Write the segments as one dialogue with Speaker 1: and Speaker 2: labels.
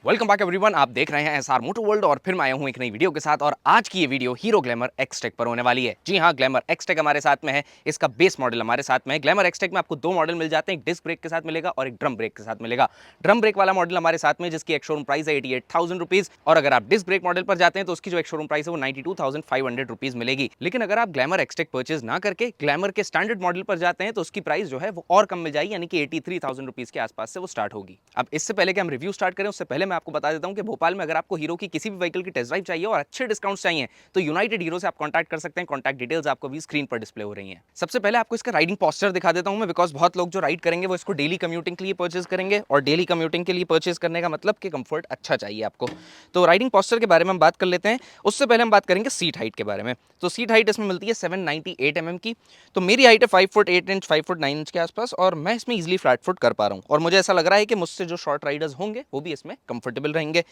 Speaker 1: Welcome back everyone. आप देख रहे हैं एसआर मोटर वर्ल्ड और फिर मैं आया हूं एक नई वीडियो के साथ। और आज की ये वीडियो हीरो ग्लैमर एक्सटेक पर होने वाली है। जी हां, ग्लैमर एक्सटेक हमारे साथ में है। इसका बेस मॉडल हमारे साथ में है। ग्लैमर एक्सटेक में आपको दो मॉडल मिल जाते हैं, एक डिस्क ब्रेक के साथ मिलेगा और एक ड्रम ब्रेक के साथ मिलेगा। ड्रम ब्रेक वाला मॉडल हमारे साथ में, जिसकी एक शोरूम प्राइस है 88,000 रुपीज, और अगर आप डिस्क ब्रेक मॉडल पर जाते हैं तो उसकी जो एक शोरूम प्राइस है वो 92,500 रुपीज मिलेगी। लेकिन अगर आप ग्लैमर एक्सटेक परचेज ना करके ग्लैमर के स्टैंडर्ड मॉडल पर जाते हैं तो उसकी प्राइस जो है वो और कम मिल जाएगी, यानी कि 83,000 रुपीज के आसपास से वो स्टार्ट होगी। अब इससे पहले कि हम रिव्यू स्टार्ट करें उससे पहले मैं आपको बता देता हूं कि भोपाल में अगर आपको हीरो की किसी भी व्हीकल की टेस्ट ड्राइव चाहिए और अच्छे डिस्काउंट चाहिए तो यूनाइटेड हीरो से आप कांटेक्ट कर सकते हैं। कांटेक्ट डिटेल्स आपको भी स्क्रीन पर डिस्प्ले हो रही हैं। सबसे पहले आपको इसका राइडिंग पोस्चर दिखा देता हूं मैं, बिकॉज बहुत लोग जो राइड करेंगे वो इसको डेली कम्यूटिंग के लिए परचेज करेंगे, और डेली कम्यूटिंग के लिए परचेज करने का मतलब कि कंफर्ट अच्छा चाहिए आपको। तो राइडिंग पोस्चर के बारे में हम बात कर लेते हैं। उससे पहले हम बात करेंगे सीट हाइट के बारे में। तो सीट हाइट इसमें मिलती है 798 mm की। तो मेरी हाइट है 5 फुट 8 इंच 5 फुट 9 इंच के आसपास, और मैं इसमें इजीली फ्लैट फुट कर पा रहा हूं। और मुझे ऐसा लग रहा है कि मुझसे जो शॉर्ट राइडर्स होंगे वो भी इसमें कंफर्टेबल रहेंगे।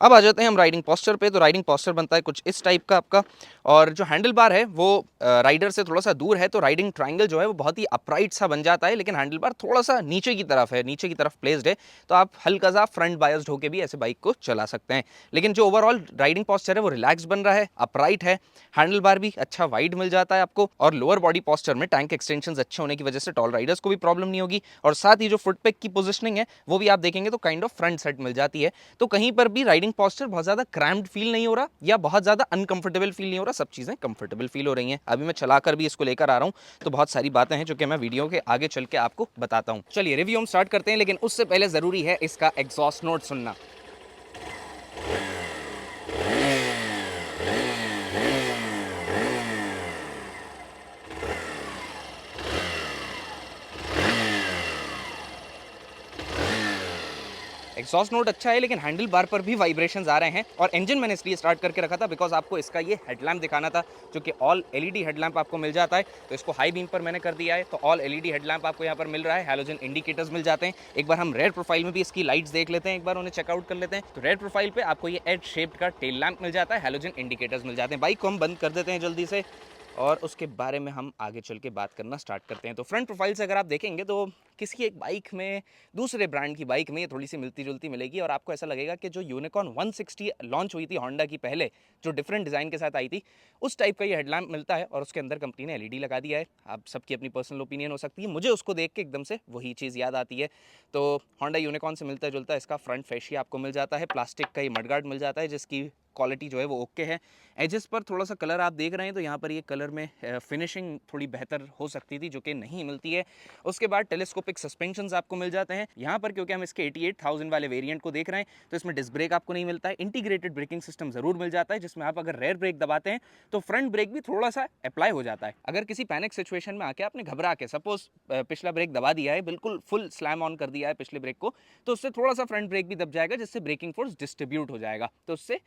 Speaker 1: अब आ जाते हैं हम राइडिंग पोस्चर पे। तो राइडिंग पोस्चर बनता है कुछ इस टाइप का आपका, और जो हैंडल बार है वो राइडर से थोड़ा सा दूर है, तो राइडिंग ट्रायंगल जो है वो बहुत ही अपराइट सा बन जाता है। लेकिन हैंडल बार थोड़ा सा नीचे की तरफ है, नीचे की तरफ प्लेस्ड है, तो आप हल्का सा फ्रंट बायस्ड होकर भी ऐसे बाइक को चला सकते हैं। लेकिन जो ओवरऑल राइडिंग पोस्चर है वो रिलैक्स बन रहा है, अपराइट है। हैंडल बार भी अच्छा वाइड मिल जाता है आपको, और लोअर बॉडी पोस्चर में टैंक एक्सटेंशन अच्छे होने की वजह से टॉल राइडर्स को भी प्रॉब्लम नहीं होगी। और साथ ही जो फुट पैक की पोजिशनिंग है वो भी आप देखेंगे तो काइंड ऑफ फ्रंट सेट मिल जाती है। तो कहीं पर भी राइडिंग पोस्चर बहुत ज्यादा क्रैम्प्ड फील नहीं हो रहा या बहुत ज्यादा अनकंफर्टेबल फील नहीं हो रहा, सब चीजें कंफर्टेबल फील हो रही हैं। अभी मैं चलाकर भी इसको लेकर आ रहा हूं, तो बहुत सारी बातें हैं जो कि मैं वीडियो के आगे चल के आपको बताता हूं। चलिए रिव्यू हम स्टार्ट करते हैं, लेकिन उससे पहले जरूरी है इसका एग्जॉस्ट नोट सुनना। एग्जॉस्ट नोट अच्छा है, लेकिन हैंडल बार पर भी वाइब्रेशंस आ रहे हैं। और इंजन मैंने इसलिए स्टार्ट करके रखा था बिकॉज आपको इसका ये हेडलैम्प दिखाना था, जो कि ऑल एलईडी हेडलैम्प आपको मिल जाता है। तो इसको हाई बीम पर मैंने कर दिया है, तो ऑल एलईडी हेडलैम्प आपको यहाँ पर मिल रहा है। हैलोजन इंडिकेटर्स मिल जाते हैं। एक बार हम रेड प्रोफाइल में भी इसकी लाइट्स देख लेते हैं, एक बार उन्हें चेकआउट कर लेते हैं। तो रेड प्रोफाइल पे आपको ये एड शेप्ड का टेल लैंप मिल जाता है, हैलोजन इंडिकेटर्स मिल जाते हैं। बाइक को हम बंद कर देते हैं जल्दी से, और उसके बारे में हम आगे चल के बात करना स्टार्ट करते हैं। तो फ्रंट प्रोफाइल से अगर आप देखेंगे तो किसी एक बाइक में, दूसरे ब्रांड की बाइक में ये थोड़ी सी मिलती जुलती मिलेगी, और आपको ऐसा लगेगा कि जो यूनिकॉर्न 160 लॉन्च हुई थी होंडा की पहले, जो डिफरेंट डिज़ाइन के साथ आई थी, उस टाइप का ये हेडलैम्प मिलता है। और उसके अंदर कंपनी ने एलईडी लगा दिया है। आप सबकी अपनी पर्सनल ओपिनियन हो सकती है, मुझे उसको देख के एकदम से वही चीज़ याद आती है। तो होंडा यूनिकॉर्न से मिलता जुलता इसका फ्रंट फेशिया आपको मिल जाता है। प्लास्टिक का ये मडगार्ड मिल जाता है, जिसकी क्वालिटी जो है वो ओके है। एजेस पर थोड़ा सा कलर आप देख रहे हैं, तो यहाँ पर ये कलर में फिनिशिंग थोड़ी बेहतर हो सकती थी, जो कि नहीं मिलती है। उसके बाद टेलीस्कोपिक सस्पेंशंस आपको मिल जाते हैं यहाँ पर, क्योंकि हम इसके 88,000 वाले वेरिएंट को देख रहे हैं। तो इसमें डिस्क ब्रेक आपको नहीं मिलता है। इंटीग्रेटेड ब्रेकिंग सिस्टम जरूर मिल जाता है, जिसमें आप अगर रेयर ब्रेक दबाते हैं तो फ्रंट ब्रेक भी थोड़ा सा अप्लाई हो जाता है। अगर किसी पैनिक सिचुएशन में आके आपने घबरा के सपोज पिछला ब्रेक दबा दिया है, बिल्कुल फुल स्लैम ऑन कर दिया है पिछले ब्रेक को, तो उससे थोड़ा सा फ्रंट ब्रेक भी दब जाएगा, जिससे ब्रेकिंग फोर्स डिस्ट्रीब्यूट हो जाएगा। तो उससे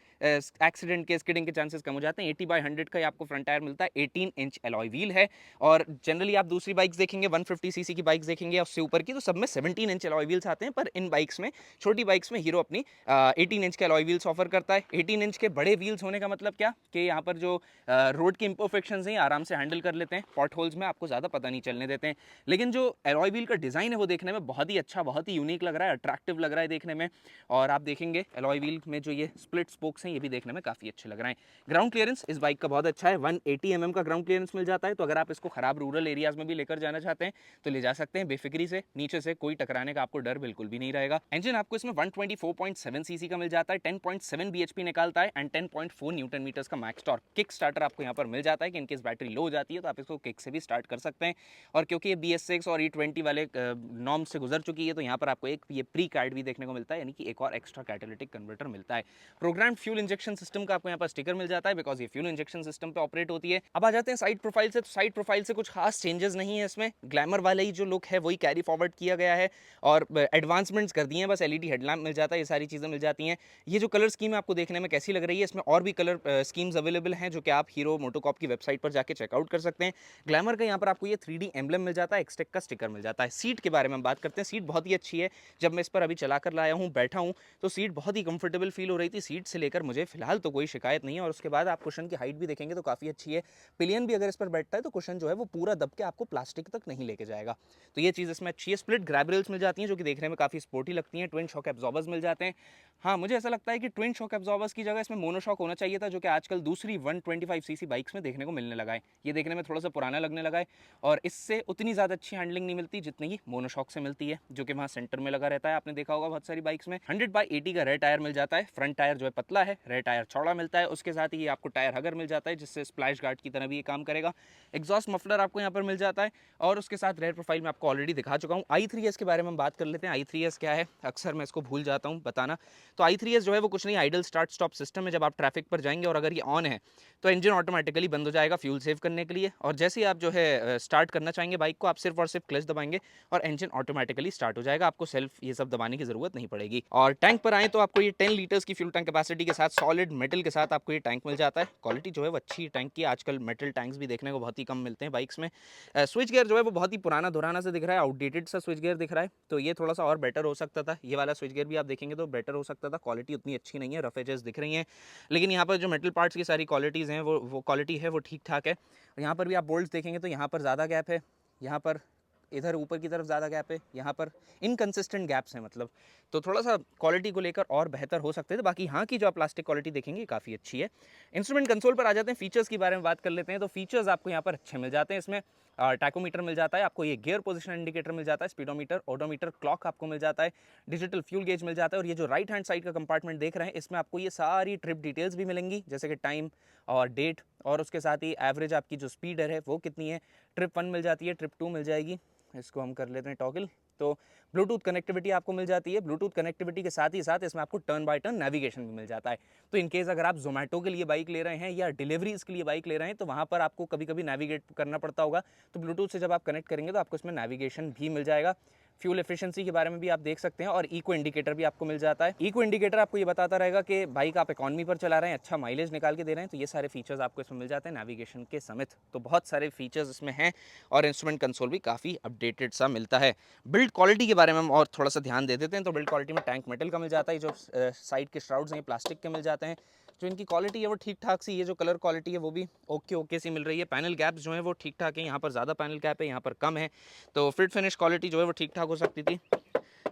Speaker 1: एक्सीडेंट के, स्किडिंग के चांसेस कम हो जाते हैं। 80/100 का आपको फ्रंट टायर मिलता है। 18 इंच अलॉय व्हील है, और जनरली आप दूसरी बाइक्स देखेंगे 150 सीसी की बाइक्स देखेंगे उससे ऊपर की, तो सब में 17 इंच अलॉय व्हील्स आते हैं। पर इन बाइक्स में, छोटी बाइक्स में, हीरो अपनी 18 इंच के अलॉय व्हील्स ऑफर करता है। 18 इंच के बड़े व्हील्स होने का मतलब क्या, कि यहाँ पर जो रोड की इंपरफेक्शंस हैं आराम से हैंडल कर लेते हैं, पॉट होल्स में आपको ज़्यादा पता नहीं चलने देते हैं। लेकिन जो अलॉय व्हील का डिज़ाइन है वो देखने में बहुत ही अच्छा, बहुत ही यूनिक लग रहा है, अट्रैक्टिव लग रहा है देखने में। और आप देखेंगे अलॉय व्हील में जो ये स्प्लिट स्पोक्स हैं ये भी देखने में काफ़ी अच्छे लग रहे हैं। ग्राउंड क्लियरेंस इस बाइक का बहुत अच्छा है। 180 mm का ग्राउंड क्लियरेंस मिल जाता है। तो अगर आप इसको खराब रूरल एरियाज में भी लेकर जाना चाहते हैं तो ले जा सकते हैं बेफिक्री से। नीचे से कोई टकराने का आपको डर बिल्कुल भी नहीं रहेगा। इंजन आपको इसमें 124.7 सीसी का मिल जाता है, 10.7 bhp निकालता है, एंड 10.4 न्यूटन मीटर्स का मैक्स टॉर्क। किक स्टार्टर आपको यहाँ पर मिल जाता है कि इनकेस बैटरी लो हो जाती है तो आप इसको किक से भी स्टार्ट कर सकते हैं। और क्योंकि ये BS6 और E20 वाले नॉर्म से गुजर चुकी है, तो यहाँ पर आपको एक ये प्री कार्ड भी देखने को मिलता है, यानी कि एक और एक्स्ट्रा कैटालिटिक कन्वर्टर मिलता है। प्रोग्राम फ्यूल इंजेक्शन सिस्टम का आपको यहाँ पर स्टिकर मिल जाता है, बिकॉज ये फ्यूल इंजेक्शन सिस्टम पे ऑपरेट होती है। अब आ जाते हैं साइड प्रोफाइल से। तो साइड प्रोफाइल से कुछ खास चेंजेस नहीं है इसमें, ग्लैमर वाला ही जो लुक है वही कैरी फॉरवर्ड किया गया है, और एडवांसमेंट्स कर दिए हैं। बस एलईडी हेडलैम्प मिल जाता है, ये सारी चीज़ें मिल जाती हैं। ये जो कलर स्कीम आपको देखने में कैसी लग रही है, इसमें और भी कलर स्कीम्स अवेलेबल हैं, जो कि आप हीरो मोटोकॉप की वेबसाइट पर जाकर चेकआउट कर सकते हैं। ग्लैमर का यहाँ पर आपको ये 3D एम्बलम मिल जाता है, एक्सटेक का स्टिकर मिल जाता है। सीट के बारे में हम बात करते हैं। सीट बहुत ही अच्छी है। जब मैं इस पर अभी चला कर लाया हूँ, बैठा हूँ, तो सीट बहुत ही कंफर्टेबल फील हो रही थी। सीट से लेकर मुझे मुझे फिलहाल तो कोई शिकायत नहीं है। और उसके बाद आप कुशन की हाइट भी देखेंगे तो काफ़ी अच्छी है। पिलियन भी अगर इस पर बैठता है तो कुशन जो है वो पूरा दब के आपको प्लास्टिक तक नहीं लेके जाएगा, तो ये चीज़ इसमें अच्छी है। स्प्लिट ग्रैब रेल्स मिल जाती हैं जो कि देखने में काफ़ी स्पोर्टी लगती हैं। ट्विन शॉक एब्जॉर्बर्स मिल जाते हैं। हाँ, मुझे ऐसा लगता है कि ट्विन शॉक एब्जॉर्बर्स की जगह इसमें मोनोशॉक होना चाहिए था, जो कि आजकल दूसरी 125 सीसी बाइक्स में देखने को मिलने लगा है। ये देखने में थोड़ा सा पुराना लगने लगा है और इससे उतनी ज़्यादा अच्छी हैंडलिंग नहीं मिलती जितनी कि मोनोशॉक से मिलती है, जो कि वहाँ सेंटर में लगा रहता है। आपने देखा होगा बहुत सारी बाइक्स में 100/80 का रेयर टायर मिल जाता है। फ्रंट टायर जो है पतला है, रेयर टायर चौड़ा मिलता है। उसके साथ ही आपको टायर हगर मिल जाता है जिससे स्प्लैश गार्ड की तरह भी ये काम करेगा। एग्जॉस्ट मफलर आपको यहाँ पर मिल जाता है और उसके साथ रेयर प्रोफाइल में आपको ऑलरेडी दिखा चुका हूँ। i3s के बारे में हम बात कर लेते हैं। i3s क्या है, अक्सर मैं इसको भूल जाता हूँ बताना। तो i3s जो है वो कुछ नहीं, आइडल स्टार्ट स्टॉप सिस्टम है। जब आप ट्रैफिक पर जाएंगे और अगर ये ऑन है तो इंजन ऑटोमेटिकली बंद हो जाएगा फ्यूल सेव करने के लिए, और जैसे ही आप जो है स्टार्ट करना चाहेंगे बाइक को, आप सिर्फ और सिर्फ क्लच दबाएंगे और इंजन ऑटोमेटिकली स्टार्ट हो जाएगा। आपको सेल्फ ये सब दबाने की जरूरत नहीं पड़ेगी। और टैंक पर आए तो आपको ये 10 लीटर्स की फ्यूल टैंक कैपेसिटी के साथ सॉलिड मेटल के साथ आपको ये टैंक मिल जाता है। क्वालिटी जो है वो अच्छी टैंक की। आजकल मेटल टैंक्स भी देखने को बहुत ही कम मिलते हैं बाइक्स में। स्विच गियर जो है वो बहुत ही पुराना धुराना से दिख रहा है, आउटडेटेड सा स्विच गियर दिख रहा है, तो ये थोड़ा सा और बेटर हो सकता था। ये वाला स्विच गियर भी आप देखेंगे तो बेटर हो सकता था। क्वालिटी उतनी अच्छी नहीं है, रफ एजेस दिख रही हैं, लेकिन यहाँ पर जो मेटल पार्ट्स की सारी क्वालिटीज़ हैं वो क्वालिटी है वो ठीक ठाक है। यहाँ पर भी आप बोल्ट्स देखेंगे तो यहाँ पर ज़्यादा गैप है, यहाँ पर इधर ऊपर की तरफ ज़्यादा गैप है, यहाँ पर इनकंसिस्टेंट गैप्स हैं मतलब, तो थोड़ा सा क्वालिटी को लेकर और बेहतर हो सकते थे। बाकी यहाँ की जो आप प्लास्टिक क्वालिटी देखेंगे काफ़ी अच्छी है। इंस्ट्रूमेंट कंसोल पर आ जाते हैं, फीचर्स के बारे में बात कर लेते हैं। तो फीचर्स आपको यहाँ पर अच्छे मिल जाते हैं। इसमें टैकोमीटर मिल जाता है, आपको ये गियर पोजीशन इंडिकेटर मिल जाता है, स्पीडोमीटर, ओडोमीटर, क्लॉक आपको मिल जाता है, डिजिटल फ्यूल गेज मिल जाता है। और ये जो राइट हैंड साइड का कंपार्टमेंट देख रहे हैं इसमें आपको ये सारी ट्रिप डिटेल्स भी मिलेंगी, जैसे कि टाइम और डेट, और उसके साथ ही एवरेज आपकी जो स्पीड है वो कितनी है। ट्रिप 1 मिल जाती है, ट्रिप 2 मिल जाएगी। इसको हम कर लेते हैं टॉगल। तो ब्लूटूथ कनेक्टिविटी आपको मिल जाती है। ब्लूटूथ कनेक्टिविटी के साथ ही साथ इसमें आपको टर्न बाय टर्न नेविगेशन भी मिल जाता है। तो इन केस अगर आप जोमेटो के लिए बाइक ले रहे हैं या डिलीवरीज के लिए बाइक ले रहे हैं तो वहाँ पर आपको कभी कभी नेविगेट करना पड़ता होगा, तो ब्लूटूथ से जब आप कनेक्ट करेंगे तो आपको इसमें नेविगेशन भी मिल जाएगा। फ्यूल एफिशिएंसी के बारे में भी आप देख सकते हैं और इको इंडिकेटर भी आपको मिल जाता है। इको इंडिकेटर आपको ये बताता रहेगा कि बाइक आप इकॉनमी पर चला रहे हैं, अच्छा माइलेज निकाल के दे रहे हैं, तो ये सारे फीचर्स आपको इसमें मिल जाते हैं नेविगेशन के समेत। तो बहुत सारे फीचर्स इसमें हैं और इंस्ट्रूमेंट कंसोल भी काफ़ी अपडेटेड सा मिलता है। बिल्ड क्वालिटी के बारे में हम और थोड़ा सा ध्यान दे देते हैं। तो बिल्ड क्वालिटी में टैंक मेटल का मिल जाता है, जो साइड के श्राउड्स हैं प्लास्टिक के मिल जाते हैं। जो इनकी क्वालिटी है वो ठीक ठाक सी, ये जो कलर क्वालिटी है वो भी ओके सी मिल रही है। पैनल गैप्स जो है वो ठीक ठाक है, यहाँ पर ज़्यादा पैनल गैप है, यहाँ पर कम है। तो फिट फिनिश क्वालिटी जो है वो ठीक ठाक हो सकती थी।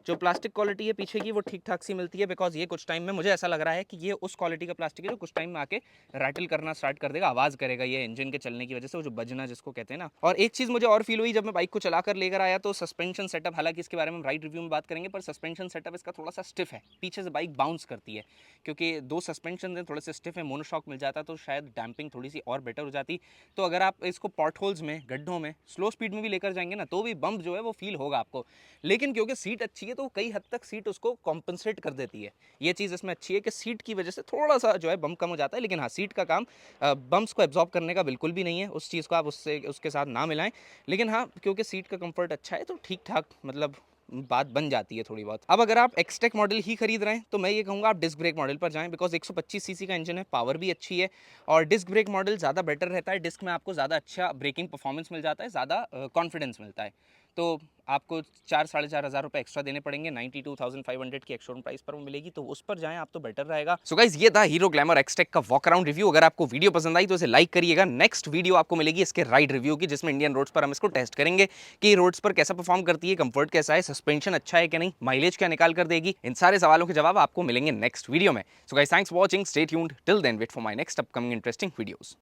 Speaker 1: जो प्लास्टिक क्वालिटी है पीछे की वो ठीक ठाक सी मिलती है, बिकॉज ये कुछ टाइम में मुझे ऐसा लग रहा है कि ये उस क्वालिटी का प्लास्टिक है जो कुछ टाइम में आके रैटल करना स्टार्ट कर देगा, आवाज़ करेगा ये इंजन के चलने की वजह से, वो जो बजना जिसको कहते हैं ना। और एक चीज़ मुझे और फील हुई जब मैं बाइक को चलाकर लेकर आया, तो सस्पेंशन सेटअप, हालांकि इसके बारे में राइड रिव्यू में बात करेंगे, पर सस्पेंशन सेटअप इसका थोड़ा सा स्टिफ है, पीछे से बाइक बाउंस करती है क्योंकि 2 सस्पेंशन है थोड़े से स्टिफ है। मोनोशॉक मिल जाता तो शायद डैम्पिंग थोड़ी सी और बेटर हो जाती। तो अगर आप इसको पॉट होल्स में, गड्ढों में स्लो स्पीड में भी लेकर जाएंगे ना तो भी बम्प जो है वो फील होगा आपको, लेकिन क्योंकि सीट अच्छी है तो कई हद तक सीट उसको कॉम्पनसेट कर देती है। ये चीज़ इसमें अच्छी है कि सीट की वजह से थोड़ा सा जो है बम्प कम हो जाता है, लेकिन हाँ सीट का काम बम्प्स को एब्जॉर्ब करने का बिल्कुल भी नहीं है। उस चीज़ को आप उसके साथ ना मिलाएं, लेकिन हाँ क्योंकि सीट का कंफर्ट अच्छा है तो ठीक ठाक मतलब बात बन जाती है थोड़ी बहुत। अब अगर आप एक्सटेक मॉडल ही खरीद रहे हैं तो मैं ये कहूँगा आप डिस्क ब्रेक मॉडल पर जाएं, बिकॉज 125 सीसी का इंजन है, पावर भी अच्छी है और डिस्क ब्रेक मॉडल ज़्यादा बेटर रहता है। डिस्क में आपको ज़्यादा अच्छा ब्रेकिंग परफॉर्मेंस मिल जाता है, ज़्यादा कॉन्फिडेंस मिलता है। तो आपको 4-4.5 हज़ार रुपये एक्स्ट्रा देने पड़ेंगे, 92,500 की एक्स-शोरूम प्राइस पर वो मिलेगी, तो उस पर जाएं आप तो बेटर रहेगा। सो गाइस ये था हीरो ग्लैमर एक्सटेक का वॉक अराउंड रिव्यू। अगर आपको वीडियो पसंद आई तो इसे लाइक करिएगा। नेक्स्ट वीडियो आपको मिलेगी इसके राइड रिव्यू की, जिसमें इंडियन रोड्स पर हम इसको टेस्ट करेंगे कि रोड्स पर कैसा परफॉर्म करती है, कंफर्ट कैसा है, सस्पेंशन अच्छा है कि नहीं, माइलेज क्या निकाल कर देगी। इन सारे सवालों के जवाब आपको मिलेंगे नेक्स्ट वीडियो में। So guys thanks for watching, stay tuned, till then wait for my next upcoming interesting videos.